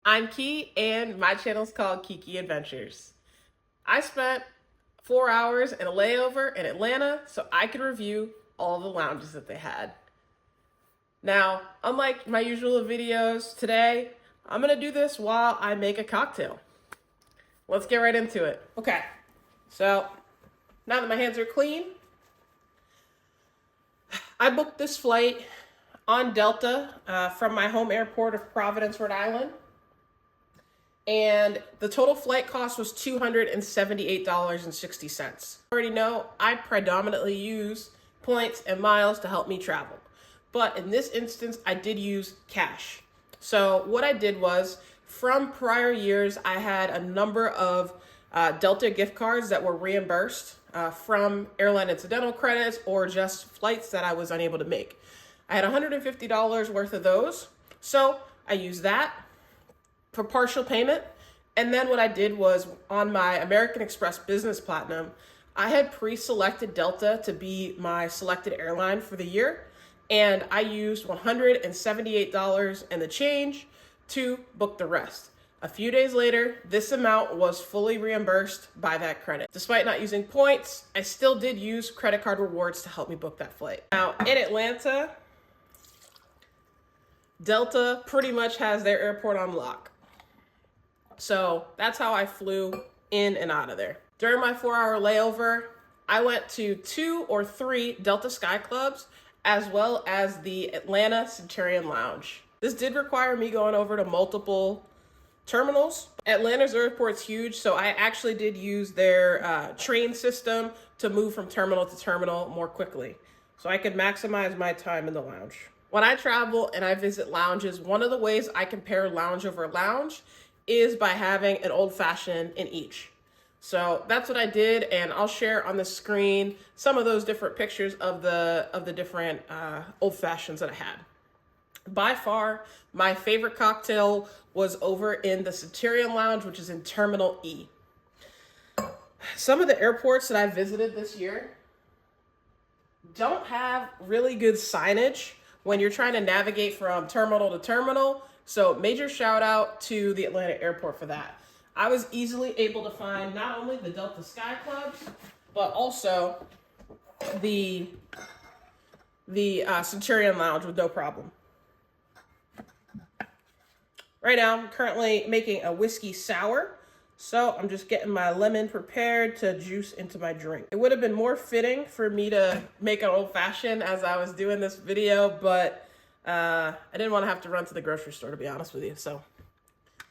I'm Key, and my channel is called keyKEYadventures. I spent 4 hours in a layover in Atlanta so I could review all the lounges that they had. Now, unlike my usual videos, today I'm going to do this while I make a cocktail. Let's get right into it. Okay, so now that my hands are clean, I booked this flight on Delta from my home airport of Providence, Rhode Island. And the total flight cost was $278.60. I already know I predominantly use points and miles to help me travel. But in this instance, I did use cash. So what I did was, from prior years, I had a number of Delta gift cards that were reimbursed from airline incidental credits or just flights that I was unable to make. I had $150 worth of those. So I used that for partial payment. And then what I did was, on my American Express Business Platinum, I had pre-selected Delta to be my selected airline for the year. And I used $178 and the change to book the rest. A few days later, this amount was fully reimbursed by that credit. Despite not using points, I still did use credit card rewards to help me book that flight. Now, in Atlanta, Delta pretty much has their airport on lock. So that's how I flew in and out of there. During my 4-hour layover, I went to 2 or 3 Delta Sky Clubs, as well as the Atlanta Centurion Lounge. This did require me going over to multiple terminals. Atlanta's airport's huge, so I actually did use their train system to move from terminal to terminal more quickly, so I could maximize my time in the lounge. When I travel and I visit lounges, one of the ways I compare lounge over lounge is by having an old-fashioned in each. So that's what I did, and I'll share on the screen some of those different pictures of the different old-fashions that I had. By far, my favorite cocktail was over in the Centurion Lounge, which is in Terminal E. Some of the airports that I visited this year don't have really good signage when you're trying to navigate from terminal to terminal. So major shout out to the Atlanta airport for that. I was easily able to find not only the Delta Sky Clubs, but also the Centurion Lounge with no problem. Right now, I'm currently making a whiskey sour, so I'm just getting my lemon prepared to juice into my drink. It would have been more fitting for me to make an old-fashioned as I was doing this video, but I didn't want to have to run to the grocery store, to be honest with you, so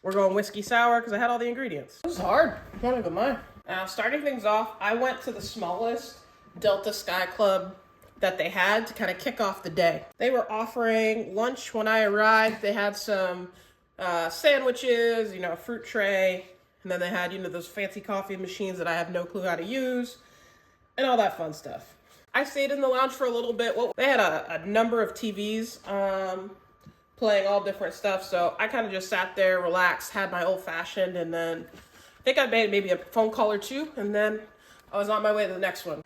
we're going whiskey sour because I had all the ingredients. This is hard, I can't even lie. Now, starting things off, I went to the smallest Delta Sky Club that they had to kind of kick off the day. They were offering lunch when I arrived. They had some sandwiches, a fruit tray, and then they had, those fancy coffee machines that I have no clue how to use, and all that fun stuff. I stayed in the lounge for a little bit. Well, they had a number of TVs playing all different stuff, so I kind of just sat there, relaxed, had my old-fashioned, and then I think I made maybe a phone call or two, and then I was on my way to the next one.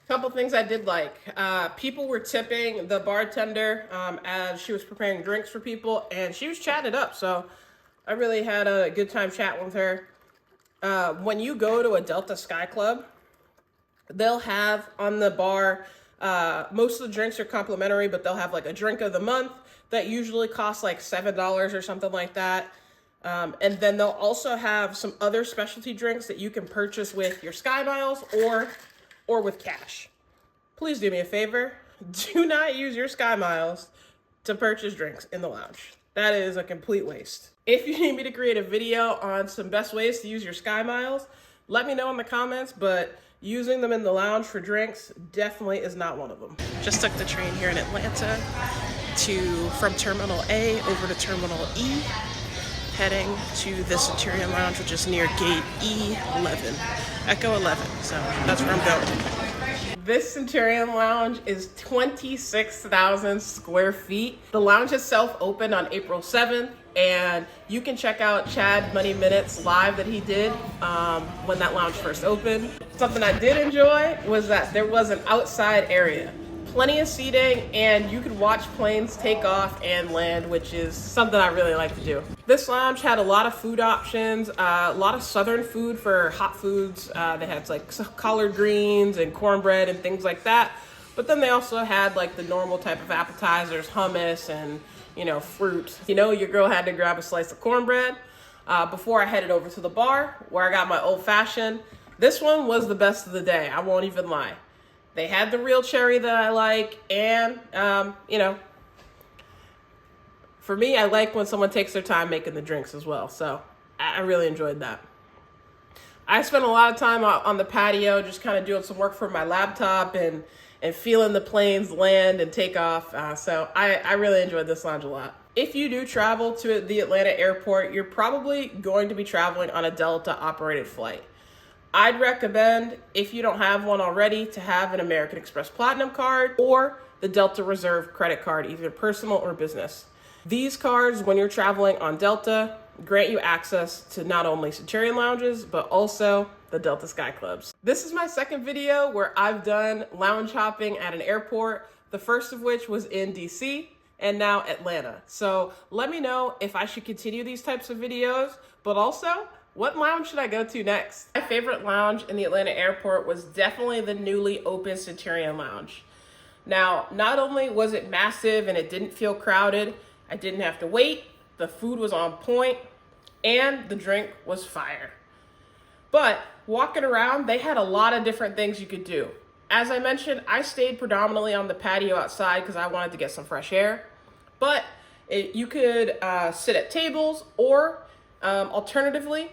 Couple things I did like. People were tipping the bartender as she was preparing drinks for people, and she was chatting it up, so I really had a good time chatting with her. When you go to a Delta Sky Club, they'll have on the bar, most of the drinks are complimentary, but they'll have like a drink of the month that usually costs like $7 or something like that. And then they'll also have some other specialty drinks that you can purchase with your Sky Miles or with cash. Please do me a favor. Do not use your Sky Miles to purchase drinks in the lounge. That is a complete waste. If you need me to create a video on some best ways to use your Sky Miles, let me know in the comments, but using them in the lounge for drinks definitely is not one of them. Just took the train here in Atlanta from Terminal A over to Terminal E, heading to the Centurion Lounge, which is near gate E11, Echo 11, so that's where I'm going. This Centurion Lounge is 26,000 square feet. The lounge itself opened on April 7th, and you can check out Chad Money Minutes live that he did when that lounge first opened. Something I did enjoy was that there was an outside area. plenty of seating, and you could watch planes take off and land, which is something I really like to do. This lounge had a lot of food options, a lot of southern food for hot foods. They had like collard greens and cornbread and things like that. But then they also had like the normal type of appetizers, hummus and, you know, fruit. You know, your girl had to grab a slice of cornbread before I headed over to the bar where I got my old fashioned. This one was the best of the day, I won't even lie. They had the real cherry that I like, and, you know, for me, I like when someone takes their time making the drinks as well. So I really enjoyed that. I spent a lot of time on the patio just kind of doing some work for my laptop and feeling the planes land and take off. So I really enjoyed this lounge a lot. If you do travel to the Atlanta airport, you're probably going to be traveling on a Delta operated flight. I'd recommend, if you don't have one already, to have an American Express Platinum card or the Delta Reserve credit card, either personal or business. These cards, when you're traveling on Delta, grant you access to not only Centurion lounges, but also the Delta Sky Clubs. This is my second video where I've done lounge hopping at an airport, the first of which was in DC and now Atlanta. So let me know if I should continue these types of videos, but also, what lounge should I go to next? My favorite lounge in the Atlanta airport was definitely the newly opened Centurion Lounge. Now, not only was it massive and it didn't feel crowded, I didn't have to wait, the food was on point, and the drink was fire. But walking around, they had a lot of different things you could do. As I mentioned, I stayed predominantly on the patio outside because I wanted to get some fresh air. But you could sit at tables, or alternatively,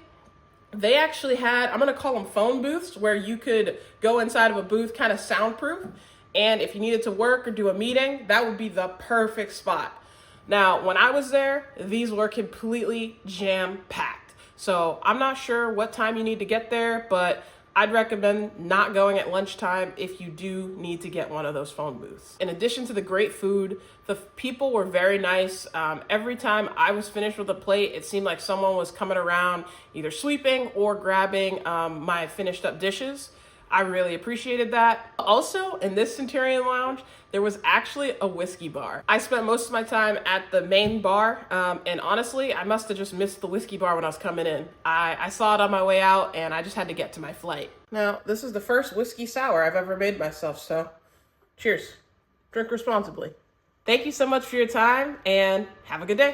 they actually had, I'm going to call them phone booths, where you could go inside of a booth, kind of soundproof. And if you needed to work or do a meeting, that would be the perfect spot. Now, when I was there, these were completely jam-packed. So I'm not sure what time you need to get there, but I'd recommend not going at lunchtime if you do need to get one of those phone booths. In addition to the great food, the people were very nice. Every time I was finished with a plate, it seemed like someone was coming around either sweeping or grabbing my finished up dishes. I really appreciated that. Also, in this Centurion Lounge, there was actually a whiskey bar. I spent most of my time at the main bar, and honestly, I must have just missed the whiskey bar when I was coming in. I saw it on my way out, and I just had to get to my flight. Now, this is the first whiskey sour I've ever made myself, so cheers. Drink responsibly. Thank you so much for your time, and have a good day.